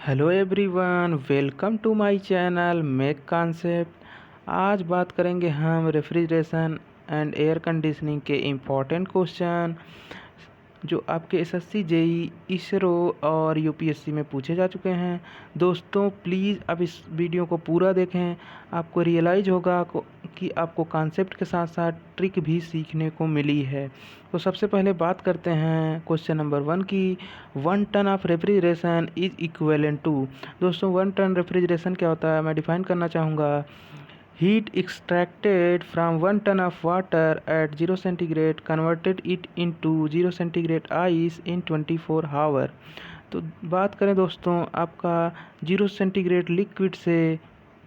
Hello everyone, welcome to my channel make concept. आज बात करेंगे हम रेफ्रिजरेशन एंड एयर कंडीशनिंग के इम्पोर्टेंट क्वेश्चन जो आपके एसएससी जेई इसरो और यूपीएससी में पूछे जा चुके हैं। दोस्तों प्लीज़ आप इस वीडियो को पूरा देखें, आपको रियलाइज़ होगा कि आपको कॉन्सेप्ट के साथ साथ ट्रिक भी सीखने को मिली है। तो सबसे पहले बात करते हैं क्वेश्चन नंबर 1 की। 1 ton of refrigeration is equivalent to. दोस्तों 1 टन रेफ्रिजरेशन क्या होता है मैं डिफाइन करना चाहूँगा। Heat extracted from 1 ton of water at 0 centigrade converted it into 0 centigrade ice in 24 hour। तो बात करें दोस्तों, आपका 0 सेंटीग्रेड लिक्विड से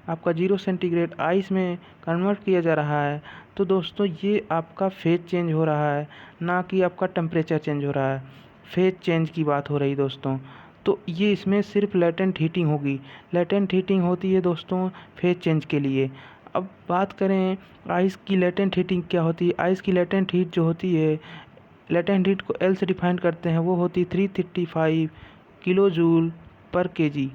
आपका 0 सेंटीग्रेड आइस में कन्वर्ट किया जा रहा है। तो दोस्तों ये आपका फेज चेंज हो रहा है, ना कि आपका टेम्परेचर चेंज हो रहा है। फेज चेंज की बात हो रही दोस्तों। तो ये इसमें सिर्फ लेटेंट हीटिंग होगी। लेटेंट हीटिंग होती है दोस्तों फेज चेंज के लिए। अब बात करें आइस की लेटेंट हीटिंग क्या होती है। आइस की लेटेंट हीट जो होती है, लेटेंट हीट को एल से डिफाइन करते हैं, वो होती 335 किलो जूल पर केजी।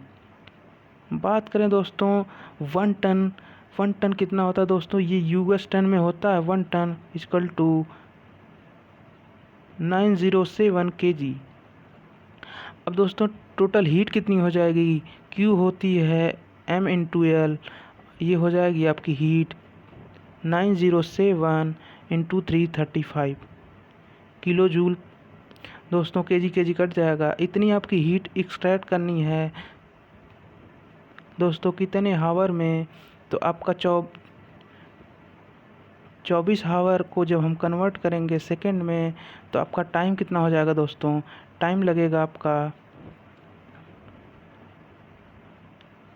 बात करें दोस्तों 1 टन कितना होता है दोस्तों, ये यूएस टन में होता है। 1 टन इक्वल टू 907 केजी। अब दोस्तों टोटल हीट कितनी हो जाएगी, क्यू होती है एम इंटू एल, ये हो जाएगी आपकी हीट 907 इंटू 335 किलो जूल। दोस्तों केजी कट जाएगा, इतनी आपकी हीट एक्सट्रैक्ट करनी है दोस्तों कितने हावर में। तो आपका 24 हावर को जब हम कन्वर्ट करेंगे सेकंड में, तो आपका टाइम कितना हो जाएगा दोस्तों। टाइम लगेगा आपका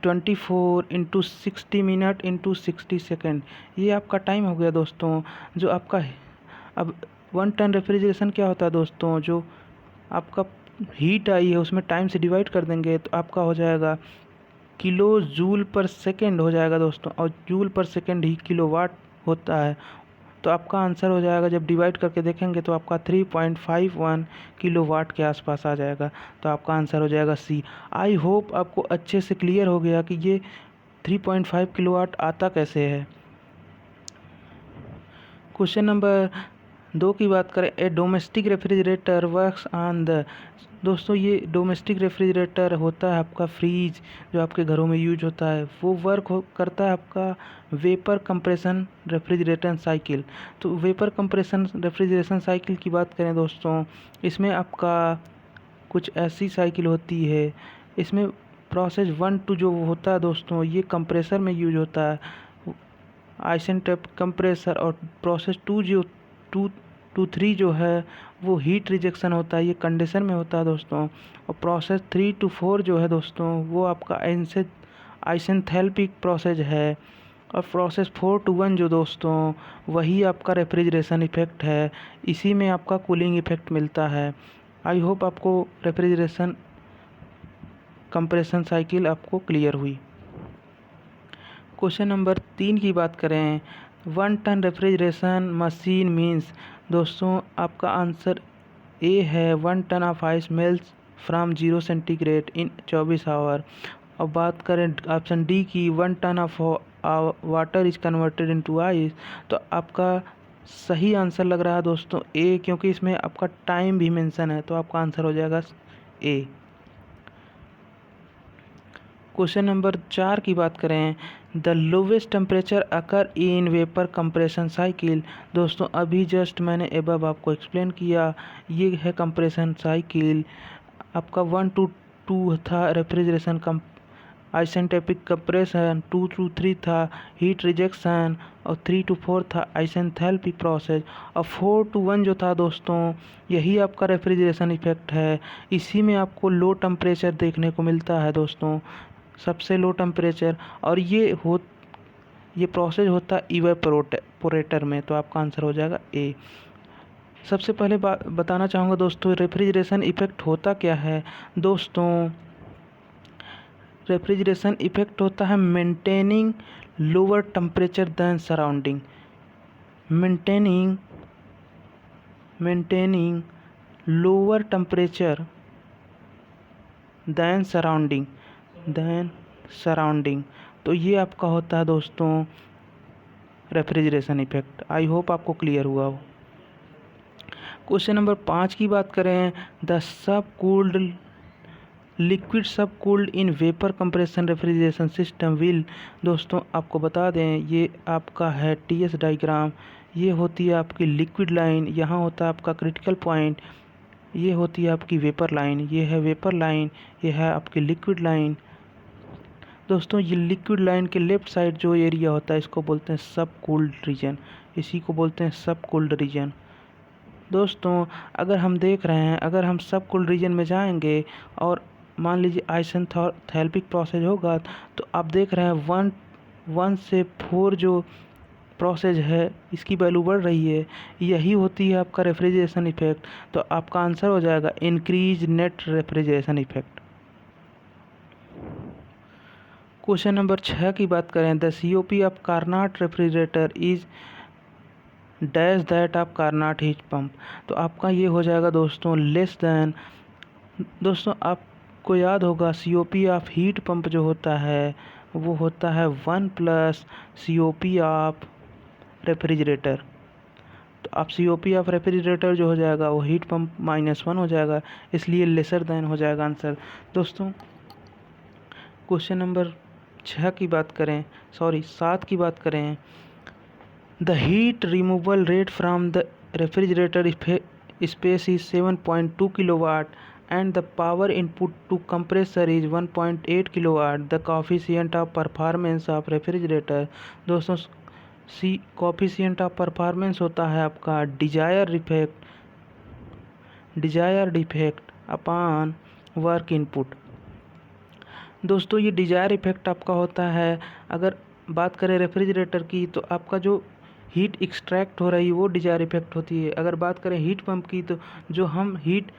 24 इंटू 60 मिनट इंटू 60 सेकेंड। ये आपका टाइम हो गया दोस्तों जो आपका। अब 1 टन रेफ्रिजरेशन क्या होता है दोस्तों, जो आपका हीट आई है उसमें टाइम से डिवाइड कर देंगे तो आपका हो जाएगा किलो जूल पर सेकेंड हो जाएगा दोस्तों। और जूल पर सेकेंड ही किलोवाट होता है। तो आपका आंसर हो जाएगा, जब डिवाइड करके देखेंगे तो आपका 3.51 किलोवाट के आसपास आ जाएगा। तो आपका आंसर हो जाएगा सी। आई होप आपको अच्छे से क्लियर हो गया कि ये 3.5 किलोवाट आता कैसे है। क्वेश्चन नंबर 2 की बात करें, a domestic refrigerator works on the. दोस्तों ये डोमेस्टिक रेफ्रिजरेटर होता है आपका फ्रीज जो आपके घरों में यूज होता है, वो करता है आपका वेपर कंप्रेशन रेफ्रिजरेशन साइकिल। तो वेपर कंप्रेशन रेफ्रिजरेशन साइकिल की बात करें दोस्तों, इसमें आपका कुछ ऐसी साइकिल होती है। इसमें प्रोसेस 1 2 जो होता है दोस्तों, ये कंप्रेसर में यूज होता है आइसेंटेप कंप्रेसर। और प्रोसेस 2 जो 2 3 जो है वो हीट रिजेक्शन होता है, ये कंडेंसर में होता है दोस्तों। और प्रोसेस 3 to 4 जो है दोस्तों, वो आपका आइसेंथैल्पिक प्रोसेस है। और प्रोसेस 4 to 1 जो दोस्तों, वही आपका रेफ्रिजरेशन इफेक्ट है। इसी में आपका कूलिंग इफेक्ट मिलता है। आई होप आपको रेफ्रिजरेशन कंप्रेशन साइकिल आपको क्लियर हुई। क्वेश्चन नंबर 3 की बात करें, 1 टन रेफ्रिजरेशन मशीन मीन्स। दोस्तों आपका आंसर ए है, 1 ton of ice melts from 0 centigrade in 24 hour. अब बात करें ऑप्शन डी की, 1 ton of water is converted into ice. तो आपका सही आंसर लग रहा है दोस्तों ए, क्योंकि इसमें आपका टाइम भी मेंशन है। तो आपका आंसर हो जाएगा ए। क्वेश्चन नंबर 4 की बात करें, the lowest temperature occur in vapour compression cycle. दोस्तों अभी जस्ट मैंने एबव आपको एक्सप्लेन किया, ये है कंप्रेशन साइकिल। आपका 1 to 2 था रेफ्रिजरेशन आइसेंटेपिक कंप्रेशन, 2 to 3 था हीट रिजेक्शन, और 3 to 4 था आइसेंथैल्पिक प्रोसेस, और 4 to 1 जो था दोस्तों, यही आपका रेफ्रिजरेशन इफेक्ट है। इसी में आपको लो टेम्परेचर देखने को मिलता है दोस्तों, सबसे लो टेम्परेचर। और ये प्रोसेस होता है इवेपोरेटर में। तो आपका आंसर हो जाएगा ए। सबसे पहले बताना चाहूँगा दोस्तों रेफ्रिजरेशन इफेक्ट होता क्या है। दोस्तों रेफ्रिजरेशन इफेक्ट होता है maintaining lower temperature than surrounding. Maintaining lower temperature than surrounding. Then surrounding. तो ये आपका होता है दोस्तों रेफ्रिजरेशन इफेक्ट। आई होप आपको क्लियर हुआ हो। क्वेश्चन नंबर 5 की बात करें, द सब कूल्ड लिक्विड सब cooled in vapour compression refrigeration system will. दोस्तों आपको बता दें ये आपका है टीएस डायग्राम। ये होती है आपकी लिक्विड लाइन, यहाँ होता है आपका क्रिटिकल पॉइंट, ये होती है आपकी वेपर लाइन, ये है वेपर लाइन, ये है आपकी लिक्विड लाइन। दोस्तों ये लिक्विड लाइन के लेफ्ट साइड जो एरिया होता है इसको बोलते हैं सब कूल्ड रीजन, इसी को बोलते हैं सब कूल्ड रीजन। दोस्तों अगर हम देख रहे हैं, अगर हम सब कूल्ड रीजन में जाएंगे और मान लीजिए आइसेंथैल्पिक प्रोसेस होगा, तो आप देख रहे हैं 1 से 4 जो प्रोसेस है इसकी वैल्यू बढ़ रही है, यही होती है आपका रेफ्रिजरेशन इफेक्ट। तो आपका आंसर हो जाएगा increase net refrigeration effect. Question number 6 की बात करें, the COP of Carnot refrigerator is dash that of Carnot heat pump. तो आपका ये हो जाएगा दोस्तों लेस देन। दोस्तों आपको याद होगा COP ऑफ हीट पंप जो होता है वो होता है 1 + COP ऑफ रेफ्रिजरेटर। तो आप COP ऑफ रेफ्रिजरेटर जो हो जाएगा वो हीट पंप -1 हो जाएगा, इसलिए लेसर देन हो जाएगा आंसर। दोस्तों क्वेश्चन नंबर 6 की बात करें, 7 की बात करें, the heat removal rate from the refrigerator space is 7.2 kilowatt and the power input to compressor is 1.8 kilowatt. The coefficient of performance of refrigerator। दोस्तों coefficient of performance होता है आपका desired effect upon work input। दोस्तों ये Dzire effect आपका होता है, अगर बात करें रेफ्रिजरेटर की तो आपका जो हीट एक्सट्रैक्ट हो रही है वो डिजायर इफेक्ट होती है। अगर बात करें हीट पंप की तो जो हम हीट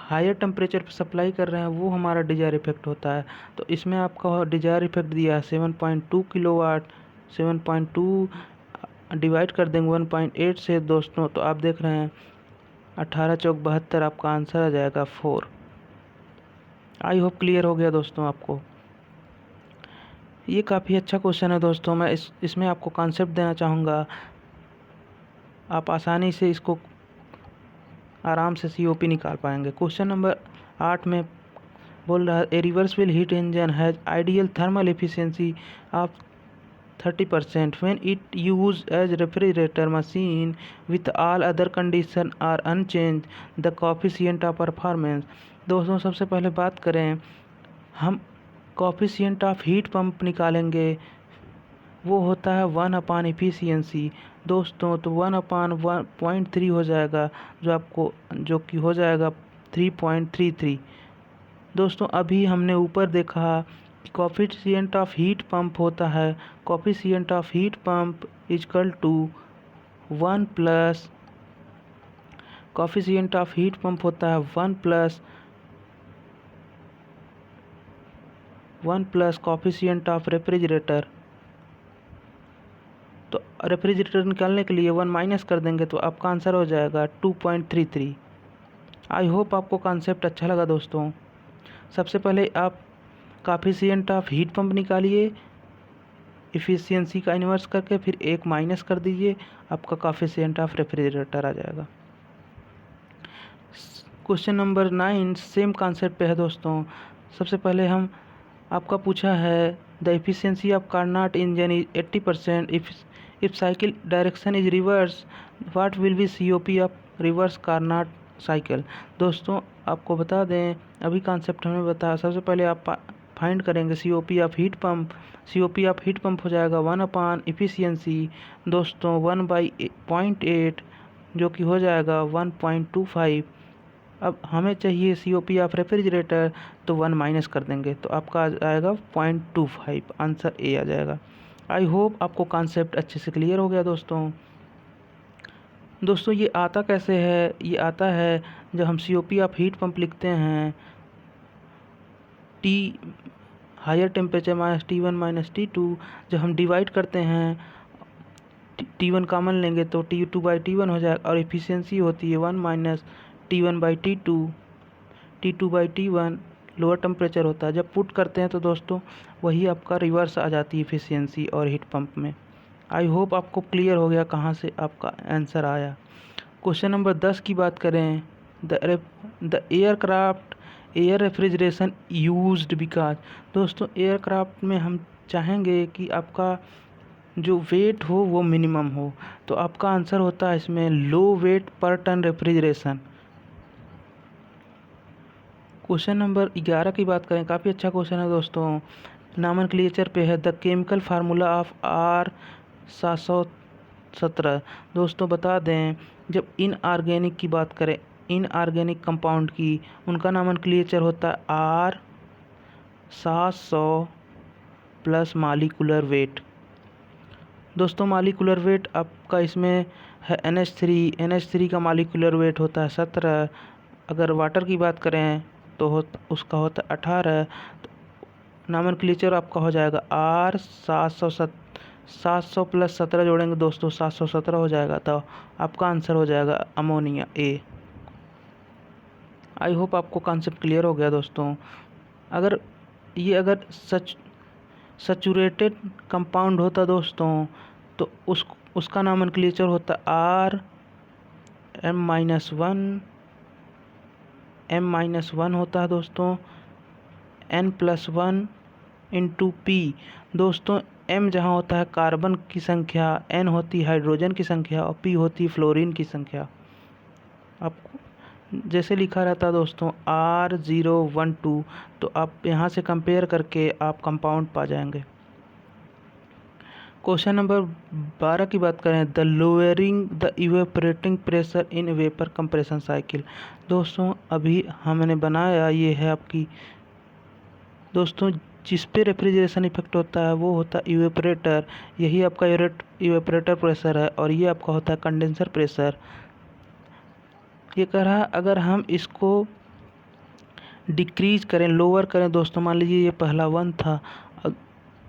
हायर टेम्परेचर पर सप्लाई कर रहे हैं वो हमारा डिजायर इफेक्ट होता है। तो इसमें आपका डिजायर इफेक्ट दिया है 7.2 किलोवाट, 7.2 डिवाइड कर देंगे 1.8 से दोस्तों, तो आप देख रहे हैं 18 चौक 72, आपका आंसर आ जाएगा 4। आई होप क्लियर हो गया दोस्तों आपको। ये काफ़ी अच्छा क्वेश्चन है दोस्तों, मैं इसमें आपको कॉन्सेप्ट देना चाहूँगा, आप आसानी से इसको आराम से COP निकाल पाएंगे। क्वेश्चन नंबर 8 में बोल रहा है a reversible heat engine has ideal thermal efficiency of 30% when it use as refrigerator machine with all other condition are unchanged the coefficient of performance. दोस्तों सबसे पहले बात करें, हम कोफिशिएंट ऑफ हीट पंप निकालेंगे, वो होता है 1 एफिशिएंसी दोस्तों, तो 1/1.3 हो जाएगा, जो कि हो जाएगा 3.33। दोस्तों अभी हमने ऊपर देखा कोफिशिएंट ऑफ हीट पंप होता है, coefficient of heat pump equal to 1 + coefficient of heat pump होता है 1 + कोफिशिएंट ऑफ रेफ्रिजरेटर। तो रेफ्रिजरेटर निकालने के लिए 1 माइनस कर देंगे तो आपका आंसर हो जाएगा 2.33। आई होप आपको कॉन्सेप्ट अच्छा लगा दोस्तों। सबसे पहले आप कोफिशिएंट ऑफ हीट पंप निकालिए, इफ़िशियंसी का इन्वर्स करके फिर 1 माइनस कर दीजिए, आपका कोफिशिएंट ऑफ रेफ्रिजरेटर आ जाएगा। क्वेश्चन नंबर 9 सेम कॉन्सेप्ट पे है दोस्तों। सबसे पहले हम आपका पूछा है the efficiency of Carnot engine is 80%, if cycle direction is reverse what will be COP of reverse Carnot cycle. दोस्तों आपको बता दें अभी कॉन्सेप्ट हमें बताया, सबसे पहले आप फाइंड करेंगे COP of heat pump. COP of heat pump हो जाएगा 1 एफिशिएंसी दोस्तों 1/0.8 जो कि हो जाएगा 1.25। अब हमें चाहिए COP ऑफ रेफ्रिजरेटर, तो 1 माइनस कर देंगे तो आपका आ जाएगा 0.25, आंसर A आ जाएगा। आई होप आपको कॉन्सेप्ट अच्छे से क्लियर हो गया दोस्तों। दोस्तों ये आता कैसे है, ये आता है जब हम COP ऑफ हीट पंप लिखते हैं T higher temperature -T1 - T2, जब हम डिवाइड करते हैं T1 कॉमन लेंगे तो T2/T1 हो जाएगा, और एफिशिएंसी होती है 1 - T1/T2, T2/T1 लोअर टेम्परेचर होता है। जब पुट करते हैं तो दोस्तों वही आपका रिवर्स आ जाती है इफिशियंसी और हीट पंप में। आई होप आपको क्लियर हो गया कहाँ से आपका आंसर आया। क्वेश्चन नंबर 10 की बात करें, the aircraft air refrigeration used because. दोस्तों एयरक्राफ्ट में हम चाहेंगे कि आपका जो वेट हो वो मिनिमम हो, तो आपका आंसर होता है इसमें लो वेट पर टन रेफ्रिजरेशन। क्वेश्चन नंबर 11 की बात करें, काफ़ी अच्छा क्वेश्चन है दोस्तों, नॉमेनक्लेचर पे है। The chemical formula of R717। दोस्तों बता दें, जब इनऑर्गेनिक की बात करें, इनऑर्गेनिक कंपाउंड की, उनका नॉमेनक्लेचर होता है R700 प्लस मालिकुलर वेट। दोस्तों मालिकुलर वेट आपका इसमें है NH3 का मालिकुलर वेट होता है 17। अगर वाटर की बात करें तो उसका होता है 18। तो नॉमेनक्लेचर आपका हो जाएगा R700 प्लस 17 जोड़ेंगे दोस्तों 717 हो जाएगा, तो आपका आंसर हो जाएगा अमोनिया ए। आई होप आपको कॉन्सेप्ट क्लियर हो गया दोस्तों। अगर सचुरेटेड कंपाउंड होता दोस्तों तो उसका नॉमेनक्लेचर होता M-1 होता है दोस्तों, N+1 इंटू पी। दोस्तों M जहाँ होता है कार्बन की संख्या, N होती है हाइड्रोजन की संख्या और P होती है फ्लोरीन की संख्या। आपको जैसे लिखा रहता है दोस्तों R012, तो आप यहाँ से कंपेयर करके आप कंपाउंड पा जाएंगे। क्वेश्चन नंबर 12 की बात करें, the lowering the evaporating pressure in vapour compression cycle. दोस्तों अभी हमने बनाया, ये है आपकी दोस्तों जिस पे रेफ्रिजरेशन इफेक्ट होता है वो होता है इवेपोरेटर। यही आपका इवेपोरेटर प्रेशर है और ये आपका होता है कंडेंसर प्रेशर। ये कह रहा है अगर हम इसको डिक्रीज करें, लोअर करें दोस्तों, मान लीजिए ये पहला 1 था,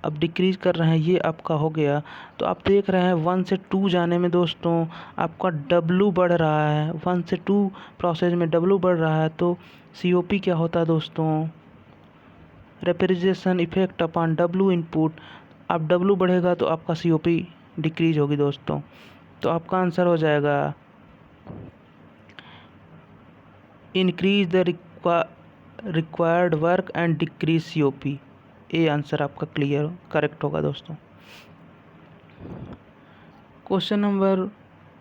अब डिक्रीज कर रहे हैं, ये आपका हो गया, तो आप देख रहे हैं 1 से 2 जाने में दोस्तों आपका W बढ़ रहा है। 1 से 2 प्रोसेस में W बढ़ रहा है, तो COP क्या होता है दोस्तों, refrigeration effect upon W input. अब W बढ़ेगा तो आपका COP डिक्रीज होगी दोस्तों। तो आपका आंसर हो जाएगा increase the required work and decrease COP। ये आंसर आपका क्लियर करेक्ट होगा दोस्तों। क्वेश्चन नंबर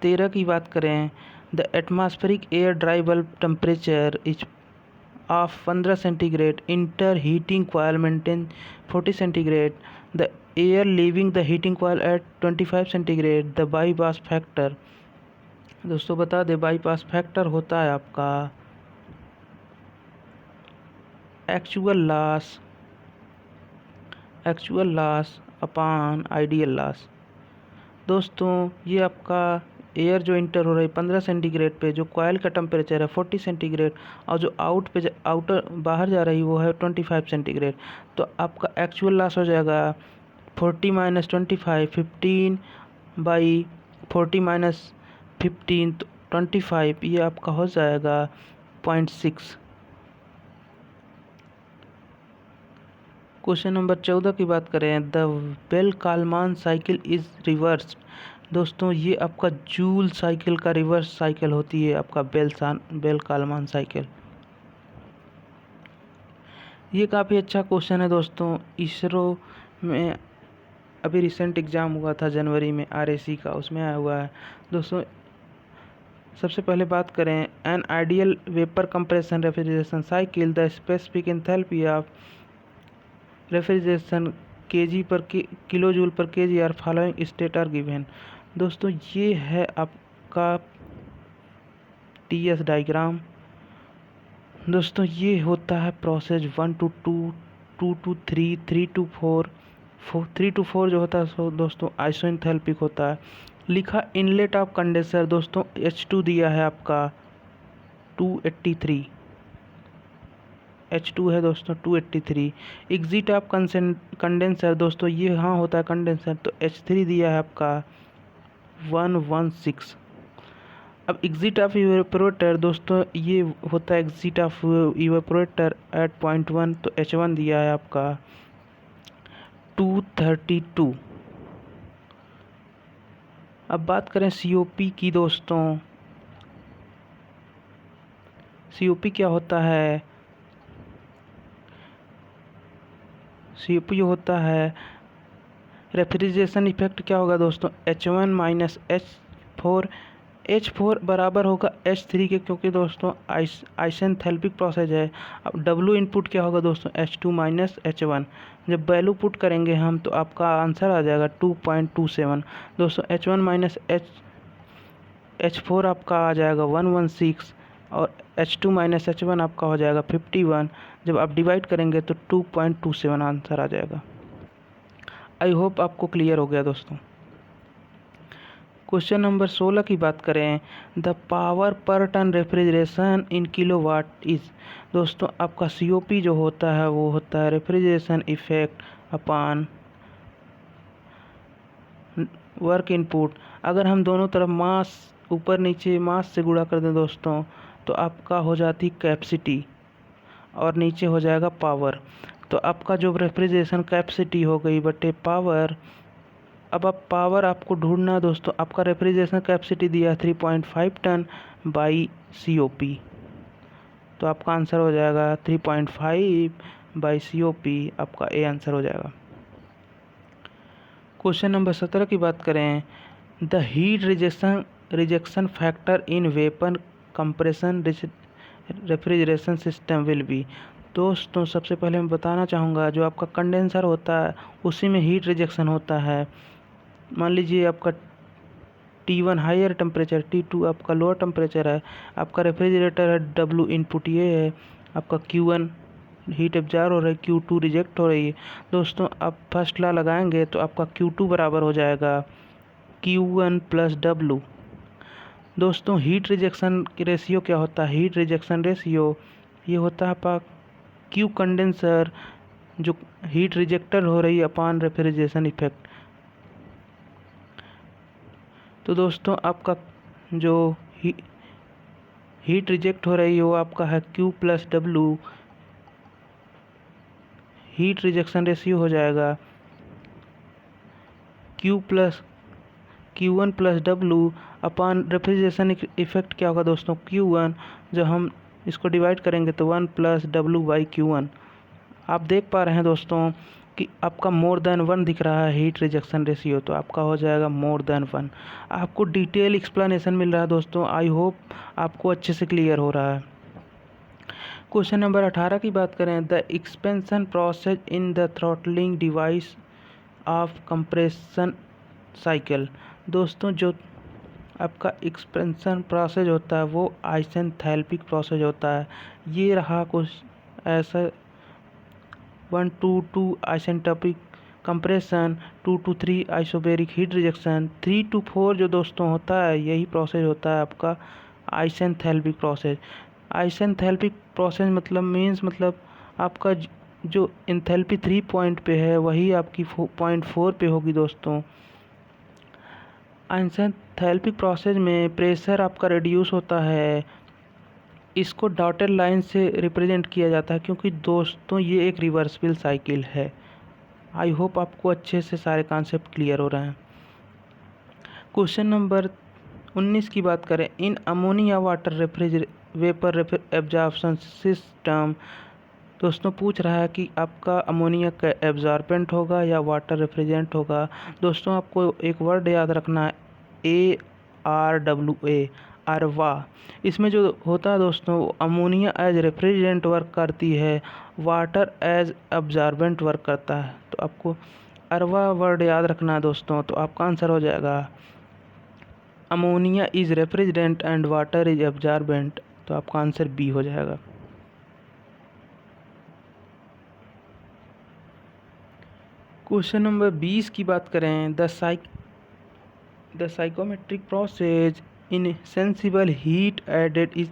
13 की बात करें, the atmospheric air dry bulb temperature is of 15 centigrade, inter heating coil maintain 40 centigrade, the air leaving the heating coil at 25 centigrade, the bypass factor. दोस्तों बता दें बाईपास फैक्टर होता है आपका actual loss upon ideal loss. दोस्तों ये आपका air जो इंटर हो रही है 15 सेंटीग्रेड पे, जो कॉयल का टेम्परेचर है 40 सेंटीग्रेड, और जो आउटर बाहर जा रही वो है 25 सेंटीग्रेड। तो आपका एक्चुअल लॉस हो जाएगा 40 माइनस 25, 15 बाई 40 माइनस 15, तो 25, ये आपका हो जाएगा 0.6। क्वेश्चन नंबर 14 की बात करें, the Bell Coleman cycle is reverse. दोस्तों ये आपका जूल साइकिल का रिवर्स साइकिल होती है आपका बेल कालमान साइकिल। ये काफ़ी अच्छा क्वेश्चन है दोस्तों, इसरो में अभी रिसेंट एग्ज़ाम हुआ था जनवरी में RAC का, उसमें आया हुआ है दोस्तों। सबसे पहले बात करें, an ideal vapour compression refrigeration cycle, the specific enthalpy of refrigeration kilo joule per kg are following state are given. दोस्तों ये है आपका TS डायग्राम। दोस्तों ये होता है process 1 to 2, 2 to 3, 3 to 4, 3 to 4 जो होता है दोस्तों आइसोएंथैल्पिक होता है। लिखा इनलेट ऑफ कंडेंसर, दोस्तों H2 दिया है आपका 283, H2 है दोस्तों 283। एग्जिट ऑफ कंडेंसर, दोस्तों ये यहाँ होता है कंडेंसर, तो H3 दिया है आपका 116। अब एग्जिट ऑफ इवेपोरेटर दोस्तों ये होता है exit of evaporator at point 1, तो H1 दिया है आपका 232। अब बात करें COP की दोस्तों, COP क्या होता है? COP होता है रेफ्रिजरेशन इफेक्ट। क्या होगा दोस्तों? H1 माइनस H4, H4 बराबर होगा H3 के, क्योंकि दोस्तों आइसेंथैल्पिक प्रोसेस है। अब W इनपुट क्या होगा दोस्तों? H2 minus H1। जब वैल्यू पुट करेंगे हम तो आपका आंसर आ जाएगा 2.27। दोस्तों H1 माइनस H4 आपका आ जाएगा 116 और H2 माइनस H1 आपका हो जाएगा 51। जब आप डिवाइड करेंगे तो 2.27 आंसर आ जाएगा। आई होप आपको क्लियर हो गया दोस्तों। क्वेश्चन नंबर 16 की बात करें, the power per ton refrigeration in kilowatt is. दोस्तों आपका COP जो होता है वो होता है refrigeration effect upon work input. अगर हम दोनों तरफ मास ऊपर नीचे मास से गुणा कर दें दोस्तों तो आपका हो जाती कैपेसिटी और नीचे हो जाएगा पावर। तो आपका जो रेफ्रिजरेशन कैपेसिटी हो गई बटे पावर। अब आप पावर आपको ढूंढना दोस्तों, आपका रेफ्रिजरेशन कैपेसिटी दिया 3.5 टन बाई COP, तो आपका आंसर हो जाएगा 3.5 बाई COP, आपका ए आंसर हो जाएगा। क्वेश्चन नंबर 17 की बात करें, the heat rejection factor in vapour compression refrigeration system will be. दोस्तों सबसे पहले मैं बताना चाहूँगा जो आपका कंडेंसर होता है उसी में हीट रिजेक्शन होता है। मान लीजिए आपका T1 हायर टेम्परेचर, T2 आपका लोअर टेम्परेचर है, आपका रेफ्रिजरेटर है, W इनपुट ये है, आपका Q1 हीट एब्जॉर्ब हो रहा है, Q2 रिजेक्ट हो रही है। दोस्तों आप फर्स्ट लॉ लगाएंगे तो आपका Q2 बराबर हो जाएगा Q1 प्लस W। दोस्तों हीट रिजेक्शन की रेशियो क्या होता है? हीट रिजेक्शन रेशियो ये होता है आपका Q कंडेंसर जो हीट रिजेक्टर हो रही है अपॉन रेफ्रिजरेशन इफेक्ट। तो दोस्तों आपका जो हीट रिजेक्ट हो रही है वो आपका है Q plus W। Heat rejection ratio हो जाएगा Q1 plus W upon refrigeration effect क्या होगा दोस्तों? Q1। जब हम इसको डिवाइड करेंगे तो 1 प्लस W बाई Q1। आप देख पा रहे हैं दोस्तों कि आपका मोर देन 1 दिख रहा है हीट रिजेक्शन रेशियो, तो आपका हो जाएगा मोर देन 1। आपको डिटेल एक्सप्लेनेशन मिल रहा है दोस्तों। आई होप आपको अच्छे से क्लियर हो रहा है। क्वेश्चन नंबर 18 की बात करें, the expansion process in the throttling device of compression cycle. दोस्तों जो आपका एक्सपेंशन प्रोसेस होता है वो आइसेंथैल्पिक प्रोसेस होता है। ये रहा कुछ ऐसा 1 to 2 isentropic compression, 2 to 3 isobaric heat rejection, 3 to 4 जो दोस्तों होता है यही प्रोसेस होता है आपका आइसेंथैल्पिक प्रोसेस। आइसेंथैल्पिक प्रोसेस मतलब आपका जो एंथैल्पी 3 पॉइंट पे है वही आपकी 0.4 पे होगी दोस्तों। आइसेंथैल्पिक प्रोसेस में प्रेशर आपका रिड्यूस होता है। इसको डॉटेड लाइन से रिप्रेजेंट किया जाता है क्योंकि दोस्तों ये एक रिवर्सिबल साइकिल है। आई होप आपको अच्छे से सारे कॉन्सेप्ट क्लियर हो रहे हैं। क्वेश्चन नंबर 19 की बात करें, in ammonia water vapour absorption system. दोस्तों पूछ रहा है कि आपका अमोनिया का एब्जॉर्बेंट होगा या वाटर रेफ्रिजरेंट होगा। दोस्तों आपको एक वर्ड याद रखना है ARWA, अरवा। इसमें जो होता है दोस्तों अमोनिया एज रेफ्रिजरेंट वर्क करती है, वाटर एज एब्जॉर्बेंट वर्क करता है। तो आपको अरवा वर्ड याद रखना है दोस्तों। तो आपका आंसर हो जाएगा ammonia is refrigerant and water is absorbent. तो आपका आंसर बी हो जाएगा। क्वेश्चन नंबर 20 की बात करें, the psychrometric process in sensible heat added is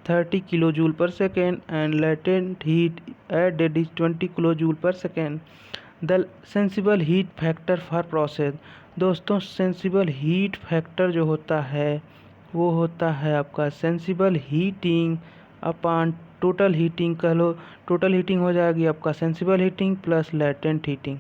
30 kilojoule per second and latent heat added is 20 kilojoule per second. The sensible heat factor for process. दोस्तों sensible heat factor जो होता है वो होता है आपका sensible heating upon total heating कह लो। टोटल हीटिंग हो जाएगी आपका sensible heating plus latent heating.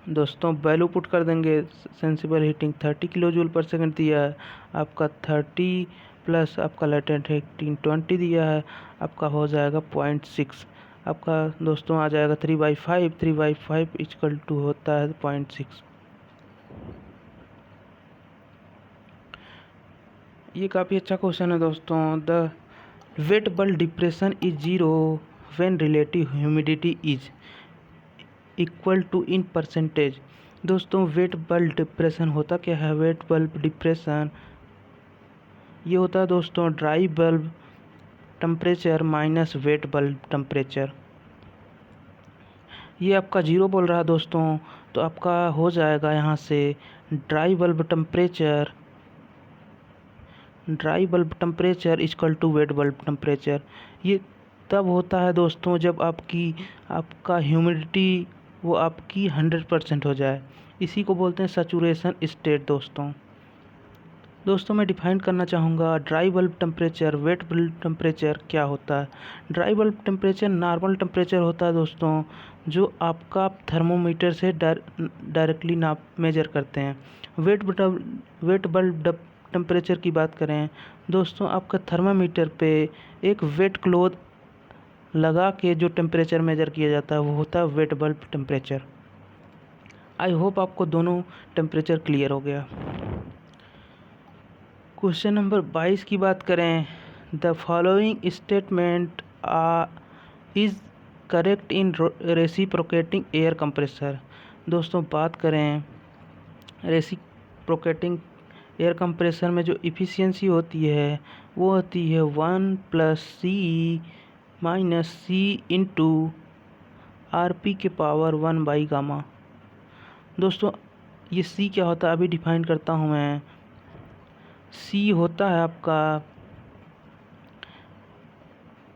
दोस्तों वैल्यू पुट कर देंगे। सेंसिबल हीटिंग 30 किलो जूल पर सेकंड दिया है आपका, 30 प्लस आपका लेटेंट हीटिंग 20 दिया है आपका, हो जाएगा 0.6 आपका। दोस्तों आ जाएगा 3/5, 3/5 इक्वल टू होता है 0.6। ये काफ़ी अच्छा क्वेश्चन है दोस्तों। The wet bulb depression is zero when relative humidity is equal to in percentage. दोस्तों वेट बल्ब डिप्रेशन होता क्या है? वेट बल्ब डिप्रेशन ये होता है दोस्तों dry bulb temperature minus weight bulb temperature. ये आपका जीरो बोल रहा है दोस्तों, तो आपका हो जाएगा यहाँ से dry bulb temperature equal to wet bulb temperature. ये तब होता है दोस्तों जब आपका ह्यूमिडिटी वो आपकी 100% हो जाए। इसी को बोलते हैं सैचुरेशन स्टेट दोस्तों मैं डिफाइन करना चाहूँगा dry bulb temperature, wait bulb temperature क्या होता है। Dry bulb temperature normal temperature होता है दोस्तों, जो आपका थर्मोमीटर से डायरेक्टली नाप मेजर करते हैं। वेट बल्ब टेम्परेचर की बात करें दोस्तों, आपका थर्मामीटर पे एक वेट क्लॉथ लगा के जो टेम्परेचर मेजर किया जाता है वो होता है वेट बल्ब टेम्परेचर। आई होप आपको दोनों टेम्परेचर क्लियर हो गया। क्वेश्चन नंबर 22 की बात करें, the following statement is correct in reciprocating air compressor. दोस्तों बात करें रेसिप्रोकेटिंग एयर कंप्रेसर में जो इफ़िशियंसी होती है वो होती है 1 + C - C इंटू RP के पावर 1/γ। दोस्तों ये C क्या होता है अभी डिफाइन करता हूँ मैं। C होता है आपका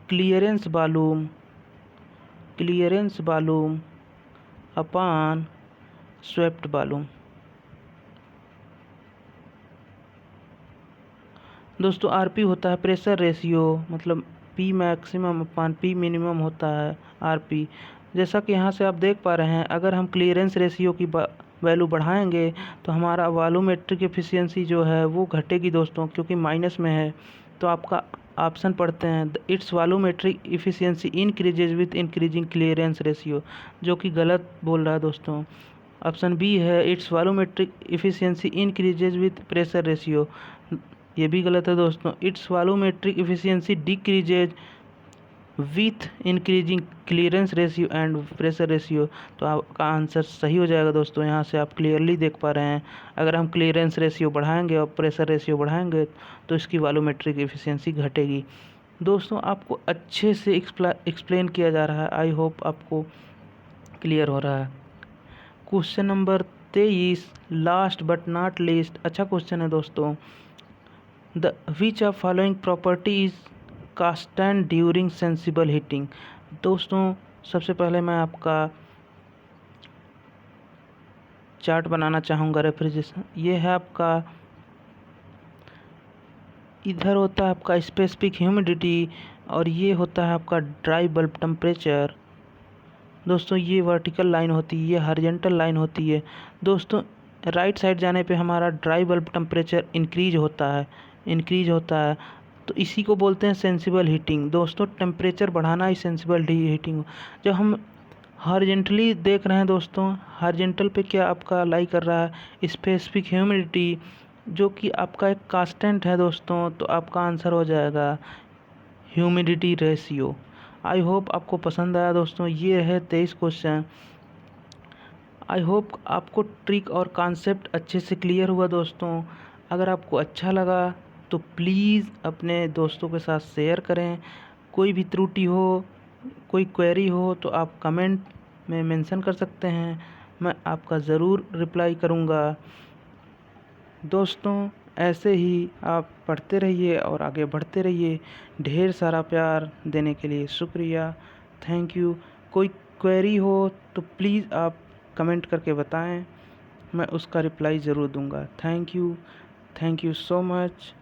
clearance volume upon swept volume. दोस्तों RP होता है प्रेशर रेशियो, मतलब P maximum upon P minimum होता है RP। जैसा कि यहाँ से आप देख पा रहे हैं, अगर हम क्लियरेंस रेशियो की वैल्यू बढ़ाएंगे तो हमारा वॉल्यूमेट्रिक एफिशिएंसी जो है वो घटेगी दोस्तों, क्योंकि माइनस में है। तो आपका ऑप्शन पढ़ते हैं it's volumetric efficiency increases with increasing clearance ratio, जो कि गलत बोल रहा है दोस्तों। ऑप्शन बी है it's volumetric efficiency increases with pressure ratio, ये भी गलत है दोस्तों। It's volumetric efficiency decreases with increasing clearance ratio and pressure ratio. तो आपका आंसर सही हो जाएगा दोस्तों। यहाँ से आप क्लियरली देख पा रहे हैं, अगर हम क्लियरेंस रेशियो बढ़ाएंगे और प्रेशर रेशियो बढ़ाएंगे तो इसकी वॉल्यूमेट्रिक एफिशिएंसी घटेगी। दोस्तों आपको अच्छे से एक्सप्लेन किया जा रहा है, आई होप आपको क्लियर हो रहा है। Question number 23 last but not least, अच्छा क्वेश्चन है दोस्तों। The which of following property is constant during sensible heating. दोस्तों सबसे पहले मैं आपका चार्ट बनाना चाहूँगा रेफ्रिजरेशन। ये है आपका, इधर होता है आपका स्पेसिफिक ह्यूमिडिटी और ये होता है आपका ड्राई बल्ब टेम्परेचर। दोस्तों ये वर्टिकल लाइन होती है, ये हॉरिजॉन्टल लाइन होती है। दोस्तों राइट साइड जाने पे हमारा ड्राई बल्ब टेम्परेचर इंक्रीज होता है, तो इसी को बोलते हैं सेंसिबल हीटिंग। दोस्तों टेम्परेचर बढ़ाना ही सेंसिबल हीटिंग। जब हम हॉरिजॉन्टली देख रहे हैं दोस्तों, हॉरिजॉन्टल पे क्या आपका लाई कर रहा है स्पेसिफिक ह्यूमिडिटी, जो कि आपका एक कांस्टेंट है दोस्तों, तो आपका आंसर हो जाएगा ह्यूमिडिटी रेशियो। आई होप आपको पसंद आया दोस्तों। ये है 23 क्वेश्चन। आई होप आपको ट्रिक और कॉन्सेप्ट अच्छे से क्लियर हुआ दोस्तों। अगर आपको अच्छा लगा तो प्लीज़ अपने दोस्तों के साथ शेयर करें। कोई भी त्रुटि हो, कोई क्वेरी हो तो आप कमेंट में मेंशन कर सकते हैं, मैं आपका ज़रूर रिप्लाई करूँगा। दोस्तों ऐसे ही आप पढ़ते रहिए और आगे बढ़ते रहिए। ढेर सारा प्यार देने के लिए शुक्रिया, थैंक यू। कोई क्वेरी हो तो प्लीज़ आप कमेंट करके बताएं, मैं उसका रिप्लाई ज़रूर दूंगा। Thank you. Thank you so much.